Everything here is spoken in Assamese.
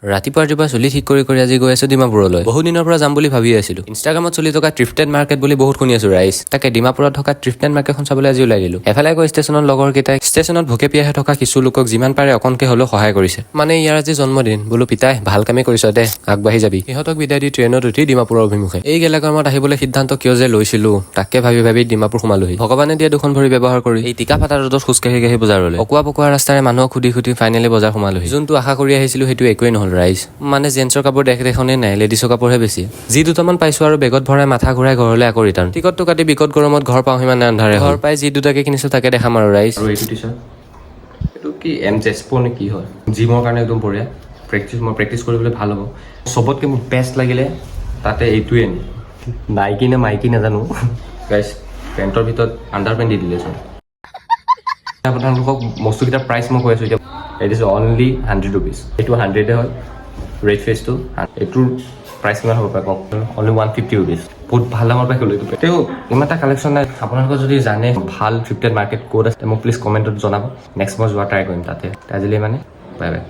ৰাতিপুৱাৰ চুলি ঠিক কৰি আজি গৈ আছো ডিমাপুৰলৈ। বহু দিনৰ পৰা যাম বুলি ভাবি আছিলো। ইনষ্টাগ্ৰামত চলি থকা থ্ৰিফটেড মাৰ্কেট বুলি বহুত শুনি আছো ৰাইজ। তাকে ডিমাপুৰত থকা থ্ৰিফটেড মাৰ্কেটখন চাবলৈ আজি ওলাই দিলো। এফালে গৈ ষ্টেচনত লগৰ কেইটাই ষ্টেচনত ভোকে পিয়াহে থকা কিছু লোকক যিমান পাৰে অকণকে হ'লেও সহায় কৰিছে। মানে ইয়াৰ আজি জন্মদিন বোলো পিতাই ভাল কামেই কৰিছ দে, আগবাঢ়ি যাবি। সিহঁতক বিদায় দি ট্ৰেইনত উঠি ডিমাপুৰৰ অভিমুখে। এই গেলাগৰমত আহিবলৈ সিদ্ধান্ত কিয় যে লৈছিলো তাকে ভাবি ডিমাপুৰ সোমালোহি। ভগৱানে দিয়া দুখন ভৰি ব্যৱহাৰ কৰি এই টিকা ফাটা ৰ'দত খোজকাঢ়ি বজাৰলৈ। অকুৱা পকুৱা ৰাস্তাৰে মানুহক সুধি ফাইনেলি বজাৰ সোমালোহি। যোনটো আশা কৰি আহিছিলো সেইটো একোৱেই নহল ৰাইজ। মানে জেন্টছৰ কাপোৰ দেখোনেই নাই, লেডিছৰ কাপোৰহে বেছি। যি দুটামান পাইছো আৰু বেগত ভৰাই মাথা ঘূৰাই ঘৰলৈ আকৌ ৰিটাৰ্ণ। টিকটটো কাটি বিকট গৰমত ঘৰ পাওঁ সিমান আন্ধাৰে। ঘৰ পাই যি দুটাকে কিনিছো তাকে দেখাম আৰু ৰাইজ। আৰু এইটো টি-চাৰ্ট, এইটো কি জেস্পো নে কি হয়, জিমৰ কাৰণে একদম বঢ়িয়া। মই প্ৰেক্টিচ কৰিবলৈ ভাল হ'ব। চবতকে মোৰ বেষ্ট লাগিলে তাতে এইটোৱে নাইকি নে মাইকি নাজানো গাইজ, পেণ্টৰ ভিতৰত আণ্ডাৰ পেণ্ট দি দিলে চোন। আপোনালোকক বস্তুকেইটাৰ প্ৰাইচ মই কৈ আছো এতিয়া। It is only 100 rupees। এইটো 100 হয়। ৰেড ফেচটো এইটোৰ প্ৰাইচ কিমান হ'ব পাৰে কওক? Only 150 rupees। বহুত ভাল দামৰ পৰা খেলো। তেওঁ ইমান এটা কালেকশ্যন নাই। আপোনালোকে যদি জানে ভাল থ্ৰিফটেড মাৰ্কেট ক'ত আছে মোক প্লিজ কমেণ্টত জনাব। নেক্সট মই যোৱা ট্ৰাই কৰিম তাতে। আজিলৈ মানে বাই বাই।